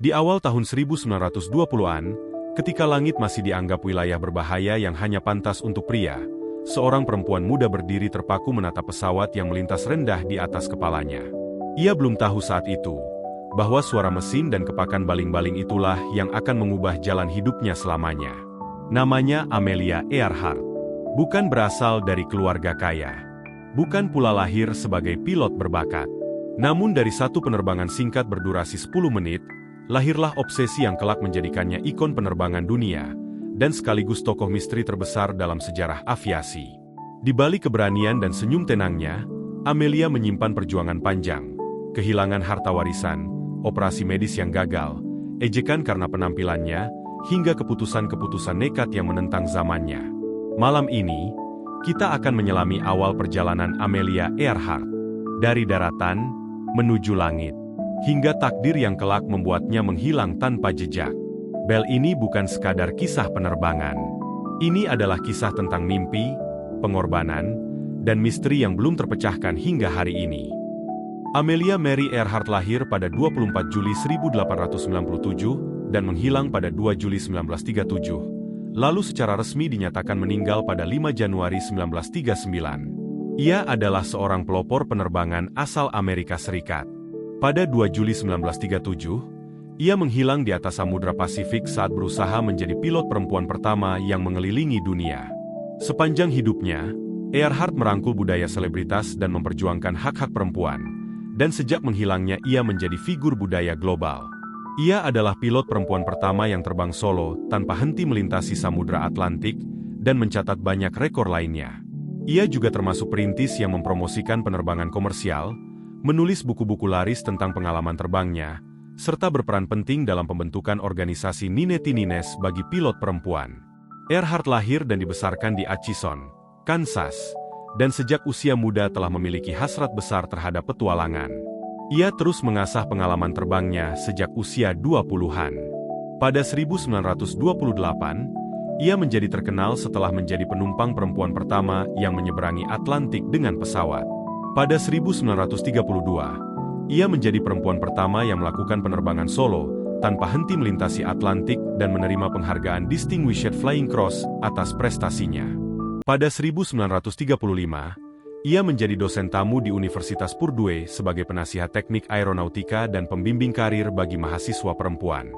Di awal tahun 1920-an, ketika langit masih dianggap wilayah berbahaya yang hanya pantas untuk pria, seorang perempuan muda berdiri terpaku menatap pesawat yang melintas rendah di atas kepalanya. Ia belum tahu saat itu bahwa suara mesin dan kepakan baling-baling itulah yang akan mengubah jalan hidupnya selamanya. Namanya Amelia Earhart. Bukan berasal dari keluarga kaya. Bukan pula lahir sebagai pilot berbakat. Namun dari satu penerbangan singkat berdurasi 10 menit, lahirlah obsesi yang kelak menjadikannya ikon penerbangan dunia, dan sekaligus tokoh misteri terbesar dalam sejarah aviasi. Di balik keberanian dan senyum tenangnya, Amelia menyimpan perjuangan panjang, kehilangan harta warisan, operasi medis yang gagal, ejekan karena penampilannya, hingga keputusan-keputusan nekat yang menentang zamannya. Malam ini, kita akan menyelami awal perjalanan Amelia Earhart. Dari daratan, menuju langit, hingga takdir yang kelak membuatnya menghilang tanpa jejak. Bel ini bukan sekadar kisah penerbangan. Ini adalah kisah tentang mimpi, pengorbanan, dan misteri yang belum terpecahkan hingga hari ini. Amelia Mary Earhart lahir pada 24 Juli 1897 dan menghilang pada 2 Juli 1937. Lalu secara resmi dinyatakan meninggal pada 5 Januari 1939. Ia adalah seorang pelopor penerbangan asal Amerika Serikat. Pada 2 Juli 1937, ia menghilang di atas Samudra Pasifik saat berusaha menjadi pilot perempuan pertama yang mengelilingi dunia. Sepanjang hidupnya, Earhart merangkul budaya selebritas dan memperjuangkan hak-hak perempuan, dan sejak menghilangnya ia menjadi figur budaya global. Ia adalah pilot perempuan pertama yang terbang solo tanpa henti melintasi Samudra Atlantik dan mencatat banyak rekor lainnya. Ia juga termasuk perintis yang mempromosikan penerbangan komersial, menulis buku-buku laris tentang pengalaman terbangnya, serta berperan penting dalam pembentukan organisasi Ninety Nines bagi pilot perempuan. Earhart lahir dan dibesarkan di Atchison, Kansas, dan sejak usia muda telah memiliki hasrat besar terhadap petualangan. Ia terus mengasah pengalaman terbangnya sejak usia 20-an. Pada 1928, ia menjadi terkenal setelah menjadi penumpang perempuan pertama yang menyeberangi Atlantik dengan pesawat. Pada 1932, ia menjadi perempuan pertama yang melakukan penerbangan solo tanpa henti melintasi Atlantik dan menerima penghargaan Distinguished Flying Cross atas prestasinya. Pada 1935, ia menjadi dosen tamu di Universitas Purdue sebagai penasihat teknik aeronautika dan pembimbing karir bagi mahasiswa perempuan.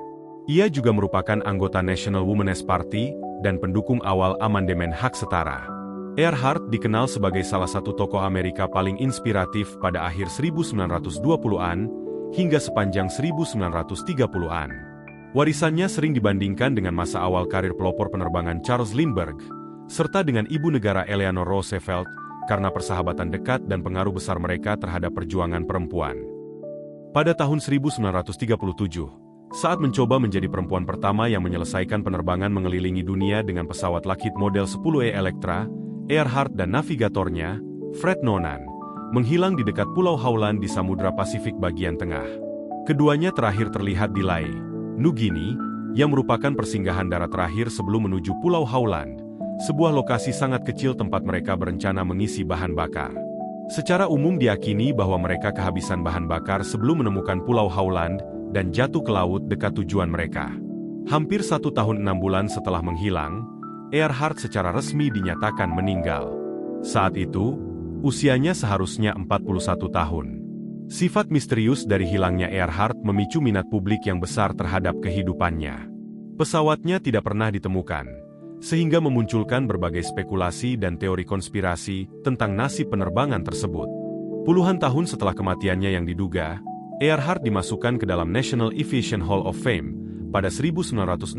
Ia juga merupakan anggota National Women's Party dan pendukung awal amandemen hak setara. Earhart dikenal sebagai salah satu tokoh Amerika paling inspiratif pada akhir 1920-an hingga sepanjang 1930-an. Warisannya sering dibandingkan dengan masa awal karir pelopor penerbangan Charles Lindbergh, serta dengan ibu negara Eleanor Roosevelt, karena persahabatan dekat dan pengaruh besar mereka terhadap perjuangan perempuan. Pada tahun 1937, saat mencoba menjadi perempuan pertama yang menyelesaikan penerbangan mengelilingi dunia dengan pesawat Lockheed Model 10E Electra, Earhart dan navigatornya, Fred Noonan, menghilang di dekat Pulau Howland di Samudra Pasifik bagian tengah. Keduanya terakhir terlihat di Lae, New Guinea, yang merupakan persinggahan darat terakhir sebelum menuju Pulau Howland, sebuah lokasi sangat kecil tempat mereka berencana mengisi bahan bakar. Secara umum diyakini bahwa mereka kehabisan bahan bakar sebelum menemukan Pulau Howland dan jatuh ke laut dekat tujuan mereka. Hampir 1 tahun 6 bulan setelah menghilang, Earhart secara resmi dinyatakan meninggal. Saat itu, usianya seharusnya 41 tahun. Sifat misterius dari hilangnya Earhart memicu minat publik yang besar terhadap kehidupannya. Pesawatnya tidak pernah ditemukan, sehingga memunculkan berbagai spekulasi dan teori konspirasi tentang nasib penerbangan tersebut. Puluhan tahun setelah kematiannya yang diduga, Earhart dimasukkan ke dalam National Aviation Hall of Fame pada 1968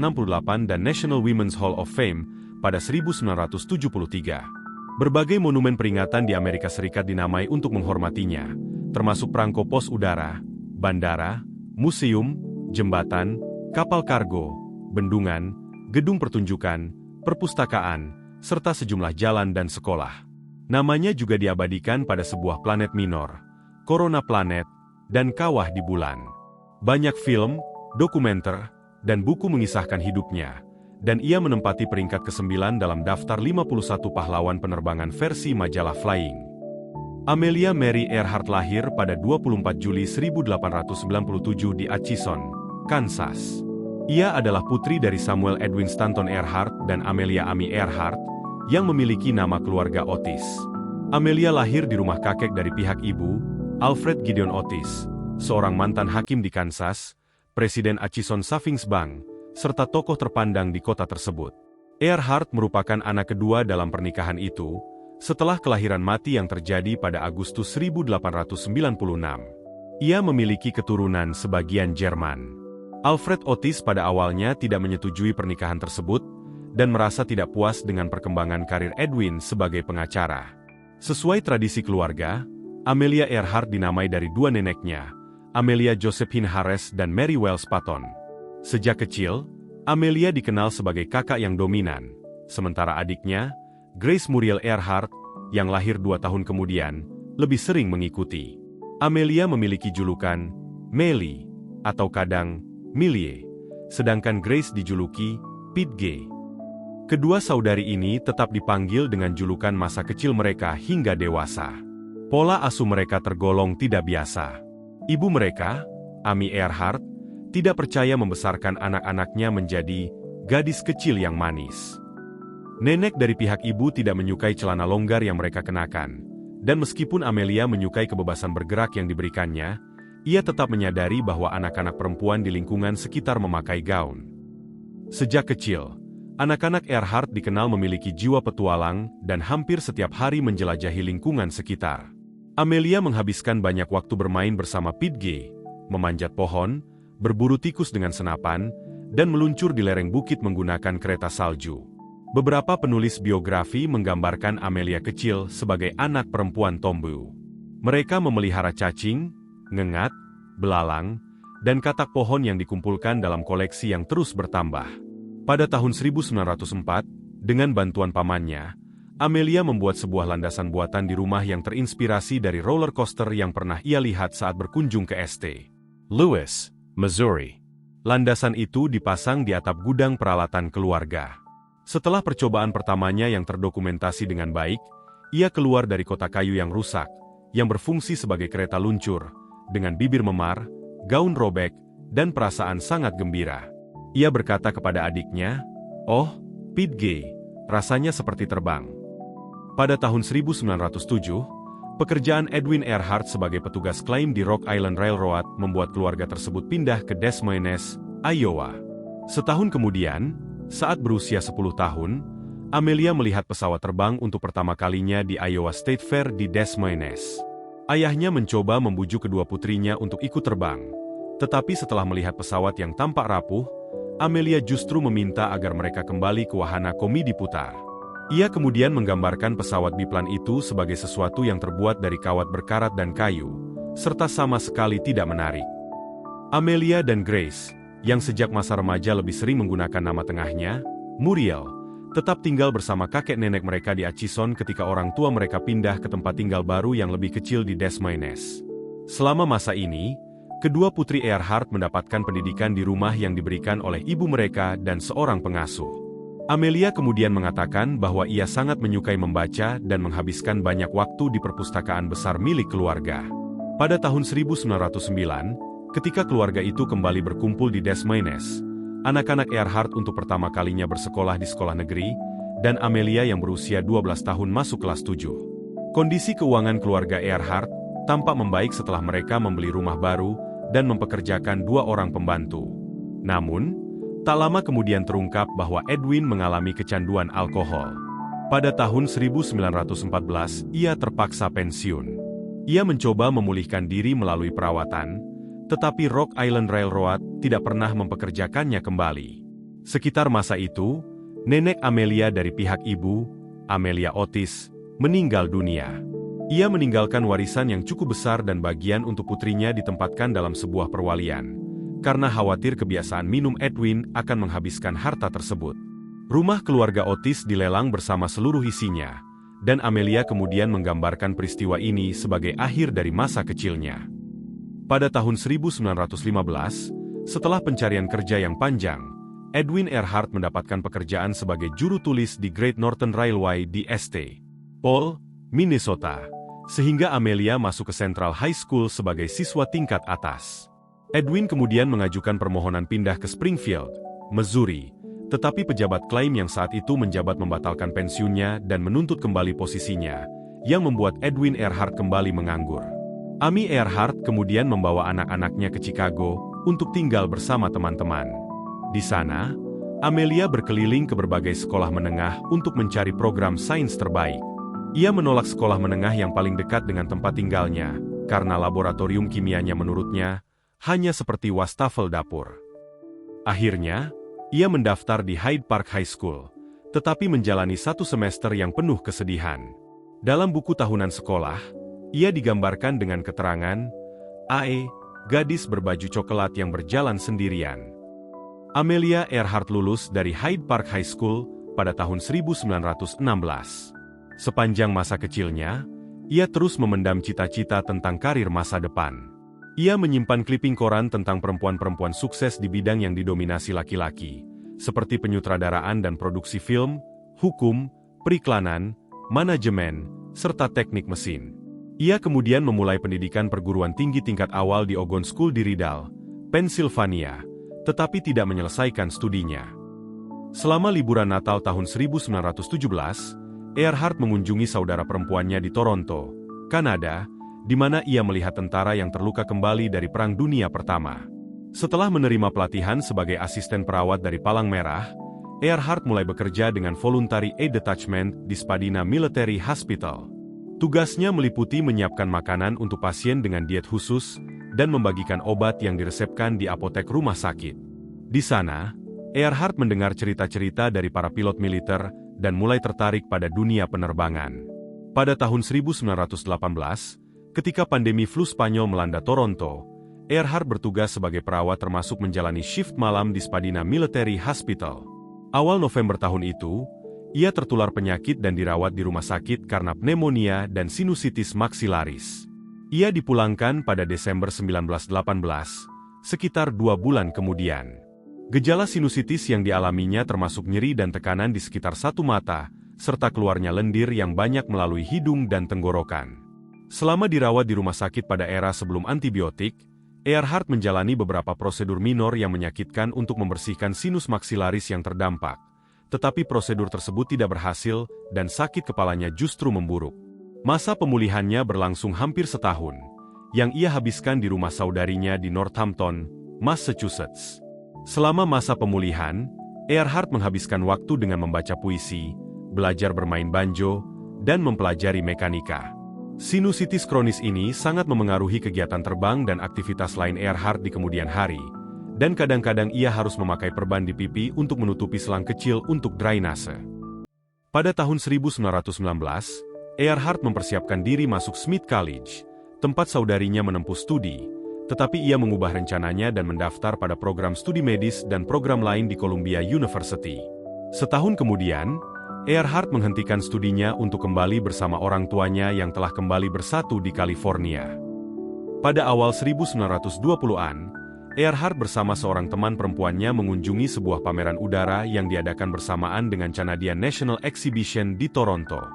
dan National Women's Hall of Fame pada 1973. Berbagai monumen peringatan di Amerika Serikat dinamai untuk menghormatinya, termasuk perangko pos udara, bandara, museum, jembatan, kapal kargo, bendungan, gedung pertunjukan, perpustakaan, serta sejumlah jalan dan sekolah. Namanya juga diabadikan pada sebuah planet minor, Corona Planet, dan kawah di bulan. Banyak film, dokumenter, dan buku mengisahkan hidupnya, dan ia menempati peringkat ke-9 dalam daftar 51 pahlawan penerbangan versi majalah Flying. Amelia Mary Earhart lahir pada 24 Juli 1897 di Atchison, Kansas. Ia adalah putri dari Samuel Edwin Stanton Earhart dan Amelia Amy Earhart, yang memiliki nama keluarga Otis. Amelia lahir di rumah kakek dari pihak ibu, Alfred Gideon Otis, seorang mantan hakim di Kansas, Presiden Atchison Savings Bank, serta tokoh terpandang di kota tersebut. Earhart merupakan anak kedua dalam pernikahan itu, setelah kelahiran mati yang terjadi pada Agustus 1896. Ia memiliki keturunan sebagian Jerman. Alfred Otis pada awalnya tidak menyetujui pernikahan tersebut, dan merasa tidak puas dengan perkembangan karir Edwin sebagai pengacara. Sesuai tradisi keluarga, Amelia Earhart dinamai dari dua neneknya, Amelia Josephine Harris dan Mary Wells Patton. Sejak kecil, Amelia dikenal sebagai kakak yang dominan, sementara adiknya, Grace Muriel Earhart, yang lahir 2 tahun kemudian, lebih sering mengikuti. Amelia memiliki julukan Melly, atau kadang Millie, sedangkan Grace dijuluki Pidge. Kedua saudari ini tetap dipanggil dengan julukan masa kecil mereka hingga dewasa. Pola asuh mereka tergolong tidak biasa. Ibu mereka, Amy Earhart, tidak percaya membesarkan anak-anaknya menjadi gadis kecil yang manis. Nenek dari pihak ibu tidak menyukai celana longgar yang mereka kenakan, dan meskipun Amelia menyukai kebebasan bergerak yang diberikannya, ia tetap menyadari bahwa anak-anak perempuan di lingkungan sekitar memakai gaun. Sejak kecil, anak-anak Earhart dikenal memiliki jiwa petualang dan hampir setiap hari menjelajahi lingkungan sekitar. Amelia menghabiskan banyak waktu bermain bersama Pidge, memanjat pohon, berburu tikus dengan senapan, dan meluncur di lereng bukit menggunakan kereta salju. Beberapa penulis biografi menggambarkan Amelia kecil sebagai anak perempuan tomboy. Mereka memelihara cacing, ngengat, belalang, dan katak pohon yang dikumpulkan dalam koleksi yang terus bertambah. Pada tahun 1904, dengan bantuan pamannya, Amelia membuat sebuah landasan buatan di rumah yang terinspirasi dari roller coaster yang pernah ia lihat saat berkunjung ke St. Louis, Missouri. Landasan itu dipasang di atap gudang peralatan keluarga. Setelah percobaan pertamanya yang terdokumentasi dengan baik, ia keluar dari kotak kayu yang rusak, yang berfungsi sebagai kereta luncur, dengan bibir memar, gaun robek, dan perasaan sangat gembira. Ia berkata kepada adiknya, "Oh, Pidge, rasanya seperti terbang." Pada tahun 1907, pekerjaan Edwin Earhart sebagai petugas klaim di Rock Island Railroad membuat keluarga tersebut pindah ke Des Moines, Iowa. Setahun kemudian, saat berusia 10 tahun, Amelia melihat pesawat terbang untuk pertama kalinya di Iowa State Fair di Des Moines. Ayahnya mencoba membujuk kedua putrinya untuk ikut terbang, tetapi setelah melihat pesawat yang tampak rapuh, Amelia justru meminta agar mereka kembali ke wahana komedi putar. Ia kemudian menggambarkan pesawat biplan itu sebagai sesuatu yang terbuat dari kawat berkarat dan kayu, serta sama sekali tidak menarik. Amelia dan Grace, yang sejak masa remaja lebih sering menggunakan nama tengahnya, Muriel, tetap tinggal bersama kakek nenek mereka di Atchison ketika orang tua mereka pindah ke tempat tinggal baru yang lebih kecil di Des Moines. Selama masa ini, kedua putri Earhart mendapatkan pendidikan di rumah yang diberikan oleh ibu mereka dan seorang pengasuh. Amelia kemudian mengatakan bahwa ia sangat menyukai membaca dan menghabiskan banyak waktu di perpustakaan besar milik keluarga. Pada tahun 1909, ketika keluarga itu kembali berkumpul di Des Moines, anak-anak Earhart untuk pertama kalinya bersekolah di sekolah negeri, dan Amelia yang berusia 12 tahun masuk kelas 7. Kondisi keuangan keluarga Earhart tampak membaik setelah mereka membeli rumah baru dan mempekerjakan 2 orang pembantu. Namun, tak lama kemudian terungkap bahwa Edwin mengalami kecanduan alkohol. Pada tahun 1914, ia terpaksa pensiun. Ia mencoba memulihkan diri melalui perawatan, tetapi Rock Island Railroad tidak pernah mempekerjakannya kembali. Sekitar masa itu, nenek Amelia dari pihak ibu, Amelia Otis, meninggal dunia. Ia meninggalkan warisan yang cukup besar dan bagian untuk putrinya ditempatkan dalam sebuah perwalian, karena khawatir kebiasaan minum Edwin akan menghabiskan harta tersebut. Rumah keluarga Otis dilelang bersama seluruh isinya, dan Amelia kemudian menggambarkan peristiwa ini sebagai akhir dari masa kecilnya. Pada tahun 1915, setelah pencarian kerja yang panjang, Edwin Earhart mendapatkan pekerjaan sebagai juru tulis di Great Northern Railway di St. Paul, Minnesota, sehingga Amelia masuk ke Central High School sebagai siswa tingkat atas. Edwin kemudian mengajukan permohonan pindah ke Springfield, Missouri, tetapi pejabat klaim yang saat itu menjabat membatalkan pensiunnya dan menuntut kembali posisinya, yang membuat Edwin Earhart kembali menganggur. Amy Earhart kemudian membawa anak-anaknya ke Chicago untuk tinggal bersama teman-teman. Di sana, Amelia berkeliling ke berbagai sekolah menengah untuk mencari program sains terbaik. Ia menolak sekolah menengah yang paling dekat dengan tempat tinggalnya, karena laboratorium kimianya menurutnya hanya seperti wastafel dapur. Akhirnya, ia mendaftar di Hyde Park High School, tetapi menjalani 1 semester yang penuh kesedihan. Dalam buku tahunan sekolah, ia digambarkan dengan keterangan, "AE, gadis berbaju coklat yang berjalan sendirian." Amelia Earhart lulus dari Hyde Park High School pada tahun 1916. Sepanjang masa kecilnya, ia terus memendam cita-cita tentang karir masa depan. Ia menyimpan kliping koran tentang perempuan-perempuan sukses di bidang yang didominasi laki-laki, seperti penyutradaraan dan produksi film, hukum, periklanan, manajemen, serta teknik mesin. Ia kemudian memulai pendidikan perguruan tinggi tingkat awal di Ogon School di Ridal, Pennsylvania, tetapi tidak menyelesaikan studinya. Selama liburan Natal tahun 1917, Earhart mengunjungi saudara perempuannya di Toronto, Kanada, di mana ia melihat tentara yang terluka kembali dari Perang Dunia Pertama. Setelah menerima pelatihan sebagai asisten perawat dari Palang Merah, Earhart mulai bekerja dengan Voluntary Aid Detachment di Spadina Military Hospital. Tugasnya meliputi menyiapkan makanan untuk pasien dengan diet khusus dan membagikan obat yang diresepkan di apotek rumah sakit. Di sana, Earhart mendengar cerita-cerita dari para pilot militer dan mulai tertarik pada dunia penerbangan. Pada tahun 1918, ketika pandemi flu Spanyol melanda Toronto, Earhart bertugas sebagai perawat termasuk menjalani shift malam di Spadina Military Hospital. Awal November tahun itu, ia tertular penyakit dan dirawat di rumah sakit karena pneumonia dan sinusitis maksilaris. Ia dipulangkan pada Desember 1918, sekitar 2 bulan kemudian. Gejala sinusitis yang dialaminya termasuk nyeri dan tekanan di sekitar satu mata, serta keluarnya lendir yang banyak melalui hidung dan tenggorokan. Selama dirawat di rumah sakit pada era sebelum antibiotik, Earhart menjalani beberapa prosedur minor yang menyakitkan untuk membersihkan sinus maksilaris yang terdampak. Tetapi prosedur tersebut tidak berhasil dan sakit kepalanya justru memburuk. Masa pemulihannya berlangsung hampir setahun, yang ia habiskan di rumah saudarinya di Northampton, Massachusetts. Selama masa pemulihan, Earhart menghabiskan waktu dengan membaca puisi, belajar bermain banjo, dan mempelajari mekanika. Sinusitis kronis ini sangat memengaruhi kegiatan terbang dan aktivitas lain Earhart di kemudian hari, dan kadang-kadang ia harus memakai perban di pipi untuk menutupi selang kecil untuk drainase. Pada tahun 1919, Earhart mempersiapkan diri masuk Smith College, tempat saudarinya menempuh studi, tetapi ia mengubah rencananya dan mendaftar pada program studi medis dan program lain di Columbia University. Setahun kemudian, Earhart menghentikan studinya untuk kembali bersama orang tuanya yang telah kembali bersatu di California. Pada awal 1920-an, Earhart bersama seorang teman perempuannya mengunjungi sebuah pameran udara yang diadakan bersamaan dengan Canadian National Exhibition di Toronto.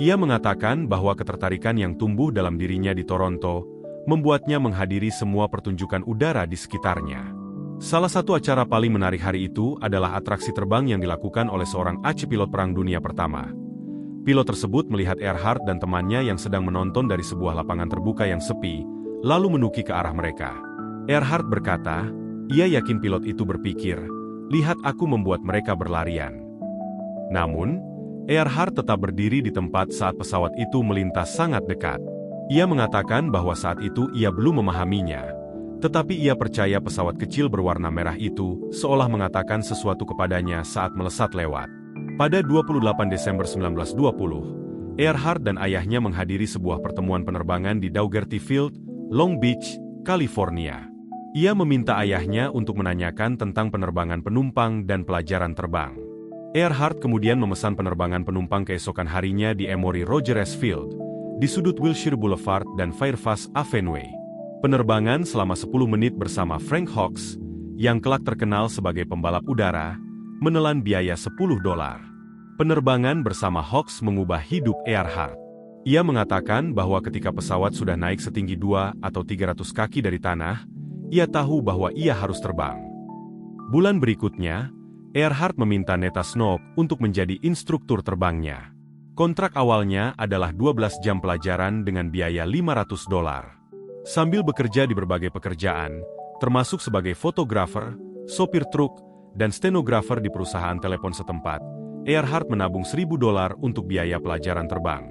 Ia mengatakan bahwa ketertarikan yang tumbuh dalam dirinya di Toronto membuatnya menghadiri semua pertunjukan udara di sekitarnya. Salah satu acara paling menarik hari itu adalah atraksi terbang yang dilakukan oleh seorang pilot Perang Dunia Pertama. Pilot tersebut melihat Earhart dan temannya yang sedang menonton dari sebuah lapangan terbuka yang sepi, lalu menuki ke arah mereka. Earhart berkata, ia yakin pilot itu berpikir, "Lihat aku membuat mereka berlarian." Namun, Earhart tetap berdiri di tempat saat pesawat itu melintas sangat dekat. Ia mengatakan bahwa saat itu ia belum memahaminya, tetapi ia percaya pesawat kecil berwarna merah itu seolah mengatakan sesuatu kepadanya saat melesat lewat. Pada 28 Desember 1920, Earhart dan ayahnya menghadiri sebuah pertemuan penerbangan di Daugherty Field, Long Beach, California. Ia meminta ayahnya untuk menanyakan tentang penerbangan penumpang dan pelajaran terbang. Earhart kemudian memesan penerbangan penumpang keesokan harinya di Emory Rogers Field, di sudut Wilshire Boulevard dan Fairfax Avenue. Penerbangan selama 10 menit bersama Frank Hawks, yang kelak terkenal sebagai pembalap udara, menelan biaya $10. Penerbangan bersama Hawks mengubah hidup Earhart. Ia mengatakan bahwa ketika pesawat sudah naik setinggi 2 atau 300 kaki dari tanah, ia tahu bahwa ia harus terbang. Bulan berikutnya, Earhart meminta Neta Snook untuk menjadi instruktur terbangnya. Kontrak awalnya adalah 12 jam pelajaran dengan biaya $500. Sambil bekerja di berbagai pekerjaan, termasuk sebagai fotografer, sopir truk, dan stenografer di perusahaan telepon setempat, Earhart menabung $1.000 untuk biaya pelajaran terbang.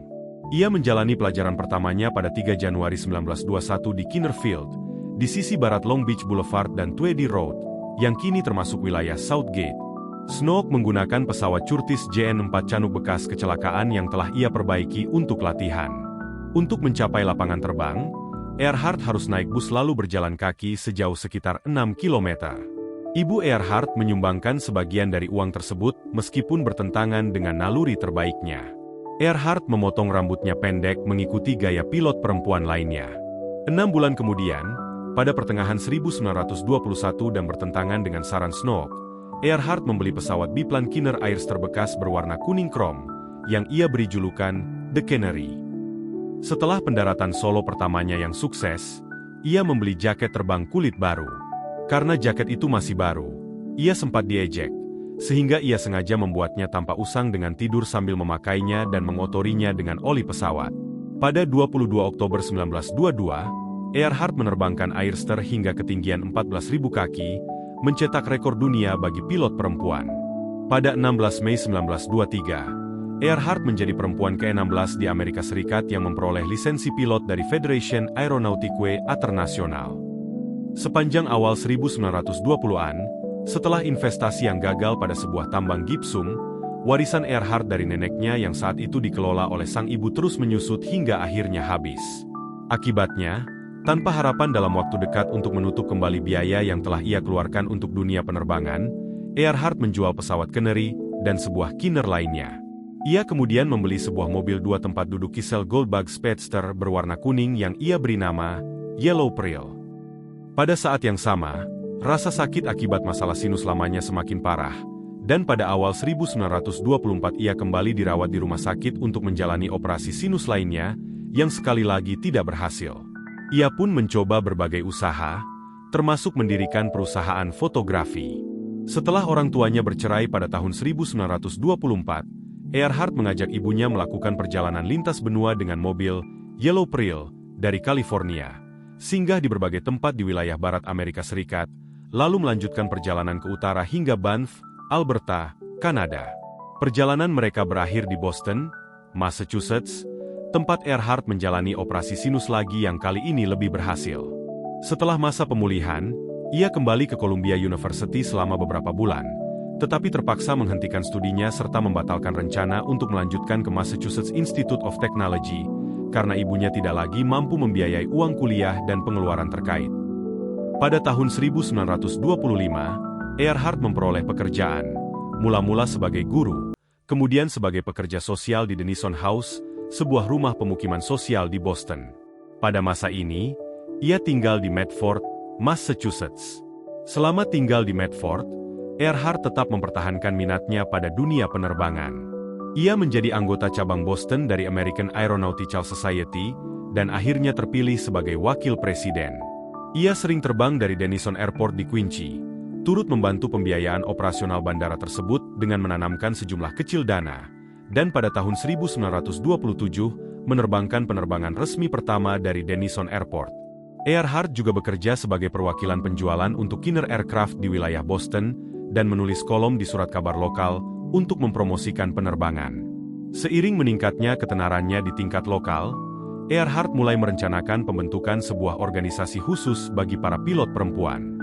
Ia menjalani pelajaran pertamanya pada 3 Januari 1921 di Kinnerfield, di sisi barat Long Beach Boulevard dan Tweedy Road, yang kini termasuk wilayah Southgate. Snook menggunakan pesawat Curtiss JN-4 Chinook bekas kecelakaan yang telah ia perbaiki untuk latihan. Untuk mencapai lapangan terbang, Earhart harus naik bus lalu berjalan kaki sejauh sekitar 6 km. Ibu Earhart menyumbangkan sebagian dari uang tersebut meskipun bertentangan dengan naluri terbaiknya. Earhart memotong rambutnya pendek mengikuti gaya pilot perempuan lainnya. 6 bulan kemudian, pada pertengahan 1921 dan bertentangan dengan saran Snook, Earhart membeli pesawat biplan Kinner Airster bekas berwarna kuning krom, yang ia beri julukan The Canary. Setelah pendaratan solo pertamanya yang sukses, ia membeli jaket terbang kulit baru. Karena jaket itu masih baru, ia sempat diejek, sehingga ia sengaja membuatnya tanpa usang dengan tidur sambil memakainya dan mengotorinya dengan oli pesawat. Pada 22 Oktober 1922, Earhart menerbangkan Airster hingga ketinggian 14.000 kaki, mencetak rekor dunia bagi pilot perempuan. Pada 16 Mei 1923, Earhart menjadi perempuan ke-16 di Amerika Serikat yang memperoleh lisensi pilot dari Fédération Aéronautique Internationale. Sepanjang awal 1920-an, setelah investasi yang gagal pada sebuah tambang gipsum, warisan Earhart dari neneknya yang saat itu dikelola oleh sang ibu terus menyusut hingga akhirnya habis. Akibatnya, tanpa harapan dalam waktu dekat untuk menutup kembali biaya yang telah ia keluarkan untuk dunia penerbangan, Earhart menjual pesawat Canary dan sebuah Kinner lainnya. Ia kemudian membeli sebuah mobil 2 tempat duduk Kisel Goldbug Speedster berwarna kuning yang ia beri nama Yellow Prill. Pada saat yang sama, rasa sakit akibat masalah sinus lamanya semakin parah, dan pada awal 1924 ia kembali dirawat di rumah sakit untuk menjalani operasi sinus lainnya, yang sekali lagi tidak berhasil. Ia pun mencoba berbagai usaha, termasuk mendirikan perusahaan fotografi. Setelah orang tuanya bercerai pada tahun 1924, Earhart mengajak ibunya melakukan perjalanan lintas benua dengan mobil Yellow Prill dari California, singgah di berbagai tempat di wilayah barat Amerika Serikat, lalu melanjutkan perjalanan ke utara hingga Banff, Alberta, Kanada. Perjalanan mereka berakhir di Boston, Massachusetts, tempat Earhart menjalani operasi sinus lagi yang kali ini lebih berhasil. Setelah masa pemulihan, ia kembali ke Columbia University selama beberapa bulan, tetapi terpaksa menghentikan studinya serta membatalkan rencana untuk melanjutkan ke Massachusetts Institute of Technology, karena ibunya tidak lagi mampu membiayai uang kuliah dan pengeluaran terkait. Pada tahun 1925, Earhart memperoleh pekerjaan, mula-mula sebagai guru, kemudian sebagai pekerja sosial di Denison House, sebuah rumah pemukiman sosial di Boston. Pada masa ini, ia tinggal di Medford, Massachusetts. Selama tinggal di Medford, Earhart tetap mempertahankan minatnya pada dunia penerbangan. Ia menjadi anggota cabang Boston dari American Aeronautical Society, dan akhirnya terpilih sebagai wakil presiden. Ia sering terbang dari Denison Airport di Quincy, turut membantu pembiayaan operasional bandara tersebut dengan menanamkan sejumlah kecil dana, dan pada tahun 1927 menerbangkan penerbangan resmi pertama dari Denison Airport. Earhart juga bekerja sebagai perwakilan penjualan untuk Kinner Aircraft di wilayah Boston, dan menulis kolom di surat kabar lokal untuk mempromosikan penerbangan. Seiring meningkatnya ketenarannya di tingkat lokal, Earhart mulai merencanakan pembentukan sebuah organisasi khusus bagi para pilot perempuan.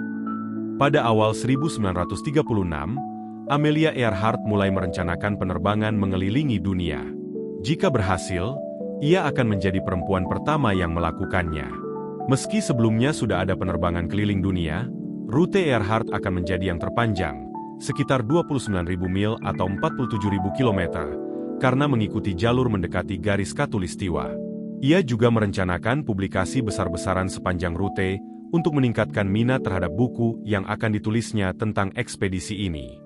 Pada awal 1936, Amelia Earhart mulai merencanakan penerbangan mengelilingi dunia. Jika berhasil, ia akan menjadi perempuan pertama yang melakukannya. Meski sebelumnya sudah ada penerbangan keliling dunia, rute Earhart akan menjadi yang terpanjang, sekitar 29.000 mil atau 47.000 km, karena mengikuti jalur mendekati garis khatulistiwa. Ia juga merencanakan publikasi besar-besaran sepanjang rute untuk meningkatkan minat terhadap buku yang akan ditulisnya tentang ekspedisi ini.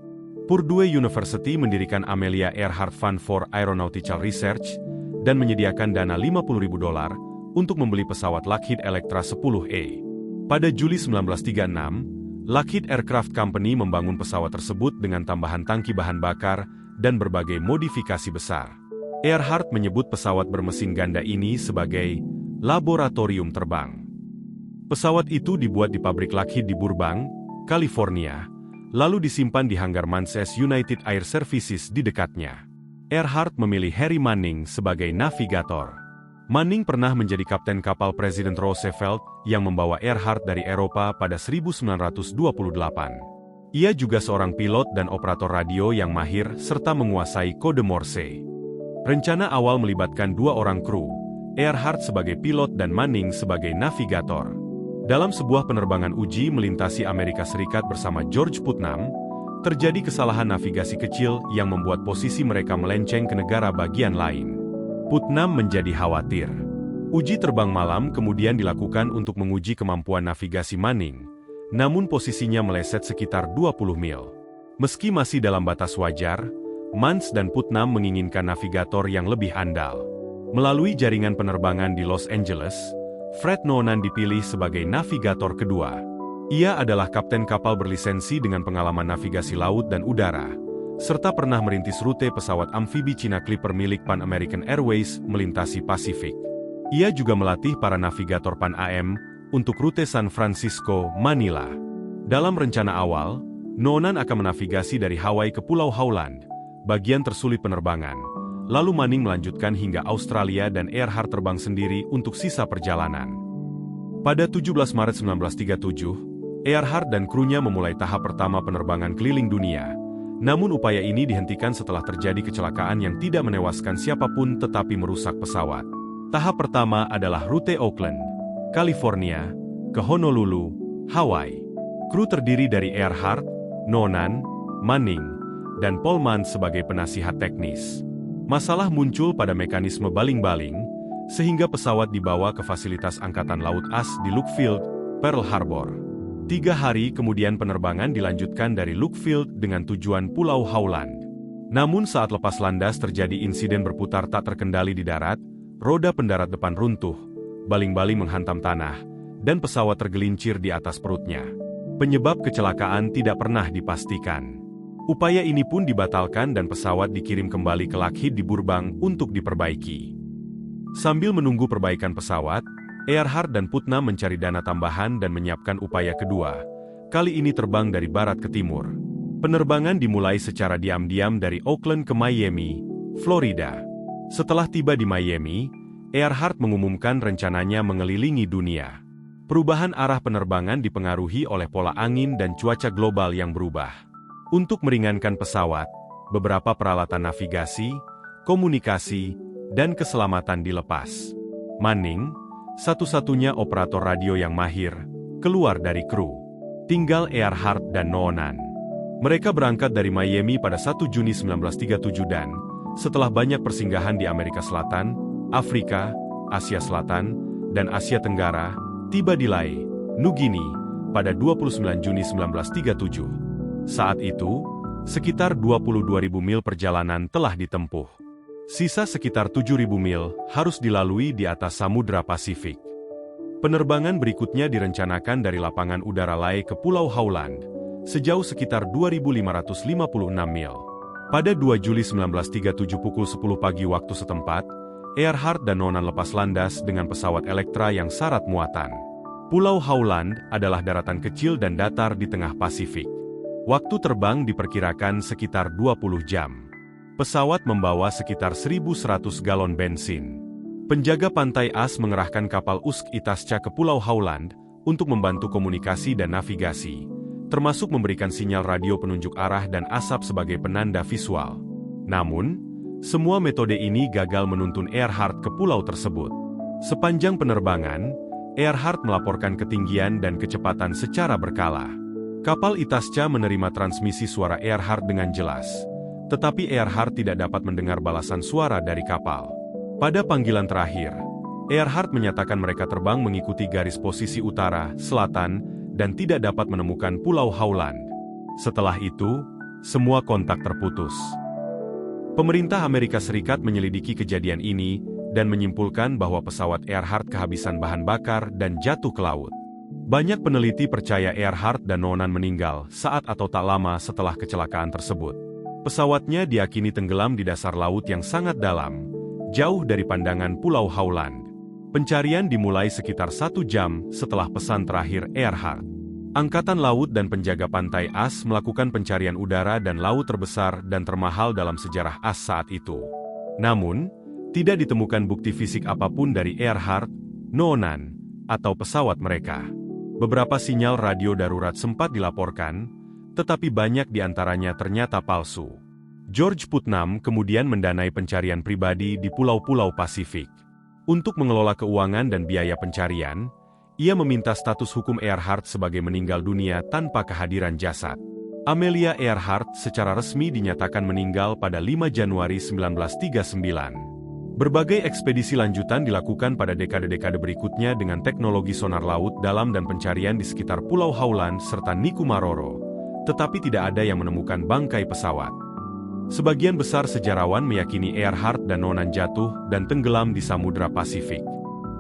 Purdue University mendirikan Amelia Earhart Fund for Aeronautical Research dan menyediakan dana $50.000 untuk membeli pesawat Lockheed Electra 10E. Pada Juli 1936, Lockheed Aircraft Company membangun pesawat tersebut dengan tambahan tangki bahan bakar dan berbagai modifikasi besar. Earhart menyebut pesawat bermesin ganda ini sebagai laboratorium terbang. Pesawat itu dibuat di pabrik Lockheed di Burbank, California, lalu disimpan di hanggar Manses United Air Services di dekatnya. Earhart memilih Harry Manning sebagai navigator. Manning pernah menjadi kapten kapal Presiden Roosevelt yang membawa Earhart dari Eropa pada 1928. Ia juga seorang pilot dan operator radio yang mahir serta menguasai kode Morse. Rencana awal melibatkan 2 orang kru, Earhart sebagai pilot dan Manning sebagai navigator. Dalam sebuah penerbangan uji melintasi Amerika Serikat bersama George Putnam, terjadi kesalahan navigasi kecil yang membuat posisi mereka melenceng ke negara bagian lain. Putnam menjadi khawatir. Uji terbang malam kemudian dilakukan untuk menguji kemampuan navigasi Manning, namun posisinya meleset sekitar 20 mil. Meski masih dalam batas wajar, Mans dan Putnam menginginkan navigator yang lebih andal. Melalui jaringan penerbangan di Los Angeles, Fred Noonan dipilih sebagai navigator kedua. Ia adalah kapten kapal berlisensi dengan pengalaman navigasi laut dan udara, serta pernah merintis rute pesawat amfibi Cina Clipper milik Pan American Airways melintasi Pasifik. Ia juga melatih para navigator Pan AM untuk rute San Francisco-Manila. Dalam rencana awal, Noonan akan menavigasi dari Hawaii ke Pulau Howland, bagian tersulit penerbangan. Lalu Manning melanjutkan hingga Australia dan Earhart terbang sendiri untuk sisa perjalanan. Pada 17 Maret 1937, Earhart dan krunya memulai tahap pertama penerbangan keliling dunia. Namun upaya ini dihentikan setelah terjadi kecelakaan yang tidak menewaskan siapapun tetapi merusak pesawat. Tahap pertama adalah rute Oakland, California, ke Honolulu, Hawaii. Kru terdiri dari Earhart, Noonan, Manning, dan Paul Mans sebagai penasihat teknis. Masalah muncul pada mekanisme baling-baling, sehingga pesawat dibawa ke fasilitas Angkatan Laut AS di Loockfield, Pearl Harbor. 3 hari kemudian penerbangan dilanjutkan dari Loockfield dengan tujuan Pulau Howland. Namun saat lepas landas terjadi insiden berputar tak terkendali di darat, roda pendarat depan runtuh, baling-baling menghantam tanah, dan pesawat tergelincir di atas perutnya. Penyebab kecelakaan tidak pernah dipastikan. Upaya ini pun dibatalkan dan pesawat dikirim kembali ke Lockheed di Burbank untuk diperbaiki. Sambil menunggu perbaikan pesawat, Earhart dan Putnam mencari dana tambahan dan menyiapkan upaya kedua, kali ini terbang dari barat ke timur. Penerbangan dimulai secara diam-diam dari Oakland ke Miami, Florida. Setelah tiba di Miami, Earhart mengumumkan rencananya mengelilingi dunia. Perubahan arah penerbangan dipengaruhi oleh pola angin dan cuaca global yang berubah. Untuk meringankan pesawat, beberapa peralatan navigasi, komunikasi, dan keselamatan dilepas. Manning, satu-satunya operator radio yang mahir, keluar dari kru. Tinggal Earhart dan Noonan. Mereka berangkat dari Miami pada 1 Juni 1937 dan, setelah banyak persinggahan di Amerika Selatan, Afrika, Asia Selatan, dan Asia Tenggara, tiba di Lae, Nugini, pada 29 Juni 1937. Saat itu, sekitar 22.000 mil perjalanan telah ditempuh. Sisa sekitar 7.000 mil harus dilalui di atas Samudra Pasifik. Penerbangan berikutnya direncanakan dari lapangan udara Lae ke Pulau Howland, sejauh sekitar 2.556 mil. Pada 2 Juli 1937 pukul 10 pagi waktu setempat, Earhart dan Noonan lepas landas dengan pesawat Electra yang syarat muatan. Pulau Howland adalah daratan kecil dan datar di tengah Pasifik. Waktu terbang diperkirakan sekitar 20 jam. Pesawat membawa sekitar 1.100 galon bensin. Penjaga pantai AS mengerahkan kapal USK Itasca ke Pulau Howland untuk membantu komunikasi dan navigasi, termasuk memberikan sinyal radio penunjuk arah dan asap sebagai penanda visual. Namun, semua metode ini gagal menuntun Earhart ke pulau tersebut. Sepanjang penerbangan, Earhart melaporkan ketinggian dan kecepatan secara berkala. Kapal Itasca menerima transmisi suara Earhart dengan jelas, tetapi Earhart tidak dapat mendengar balasan suara dari kapal. Pada panggilan terakhir, Earhart menyatakan mereka terbang mengikuti garis posisi utara, selatan, dan tidak dapat menemukan Pulau Howland. Setelah itu, semua kontak terputus. Pemerintah Amerika Serikat menyelidiki kejadian ini dan menyimpulkan bahwa pesawat Earhart kehabisan bahan bakar dan jatuh ke laut. Banyak peneliti percaya Earhart dan Noonan meninggal saat atau tak lama setelah kecelakaan tersebut. Pesawatnya diakini tenggelam di dasar laut yang sangat dalam, jauh dari pandangan Pulau Howland. Pencarian dimulai sekitar 1 jam setelah pesan terakhir Earhart. Angkatan Laut dan penjaga pantai AS melakukan pencarian udara dan laut terbesar dan termahal dalam sejarah AS saat itu. Namun, tidak ditemukan bukti fisik apapun dari Earhart, Noonan, atau pesawat mereka. Beberapa sinyal radio darurat sempat dilaporkan, tetapi banyak di antaranya ternyata palsu. George Putnam kemudian mendanai pencarian pribadi di pulau-pulau Pasifik. Untuk mengelola keuangan dan biaya pencarian, ia meminta status hukum Earhart sebagai meninggal dunia tanpa kehadiran jasad. Amelia Earhart secara resmi dinyatakan meninggal pada 5 Januari 1939. Berbagai ekspedisi lanjutan dilakukan pada dekade-dekade berikutnya dengan teknologi sonar laut dalam dan pencarian di sekitar Pulau Howland serta Nikumaroro, tetapi tidak ada yang menemukan bangkai pesawat. Sebagian besar sejarawan meyakini Earhart dan Noonan jatuh dan tenggelam di Samudra Pasifik.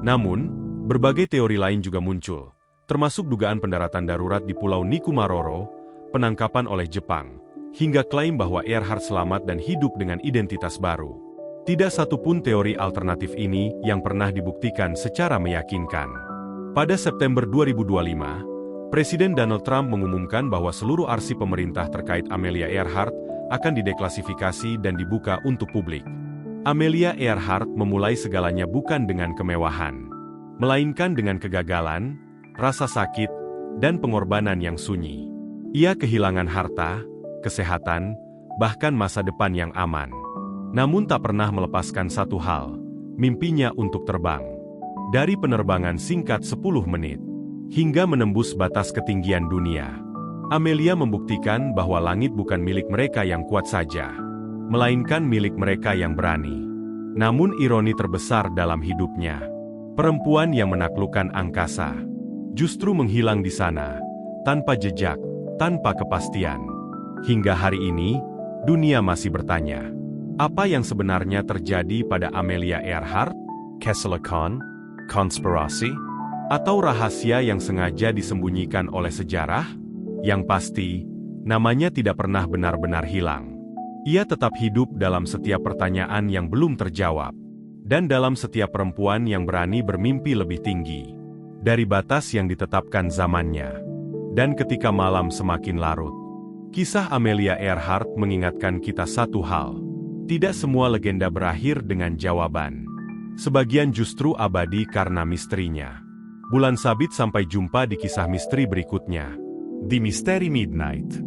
Namun, berbagai teori lain juga muncul, termasuk dugaan pendaratan darurat di Pulau Nikumaroro, penangkapan oleh Jepang, hingga klaim bahwa Earhart selamat dan hidup dengan identitas baru. Tidak satupun teori alternatif ini yang pernah dibuktikan secara meyakinkan. Pada September 2025, Presiden Donald Trump mengumumkan bahwa seluruh arsip pemerintah terkait Amelia Earhart akan dideklasifikasi dan dibuka untuk publik. Amelia Earhart memulai segalanya bukan dengan kemewahan, melainkan dengan kegagalan, rasa sakit, dan pengorbanan yang sunyi. Ia kehilangan harta, kesehatan, bahkan masa depan yang aman. Namun tak pernah melepaskan satu hal, mimpinya untuk terbang. Dari penerbangan singkat 10 menit, hingga menembus batas ketinggian dunia. Amelia membuktikan bahwa langit bukan milik mereka yang kuat saja, melainkan milik mereka yang berani. Namun ironi terbesar dalam hidupnya, perempuan yang menaklukkan angkasa, justru menghilang di sana, tanpa jejak, tanpa kepastian. Hingga hari ini, dunia masih bertanya, apa yang sebenarnya terjadi pada Amelia Earhart? Keselakon? Konspirasi? Atau rahasia yang sengaja disembunyikan oleh sejarah? Yang pasti, namanya tidak pernah benar-benar hilang. Ia tetap hidup dalam setiap pertanyaan yang belum terjawab, dan dalam setiap perempuan yang berani bermimpi lebih tinggi dari batas yang ditetapkan zamannya. Dan ketika malam semakin larut, kisah Amelia Earhart mengingatkan kita satu hal. Tidak semua legenda berakhir dengan jawaban. Sebagian justru abadi karena misterinya. Bulan sabit, sampai jumpa di kisah misteri berikutnya. Di Misteri Midnight.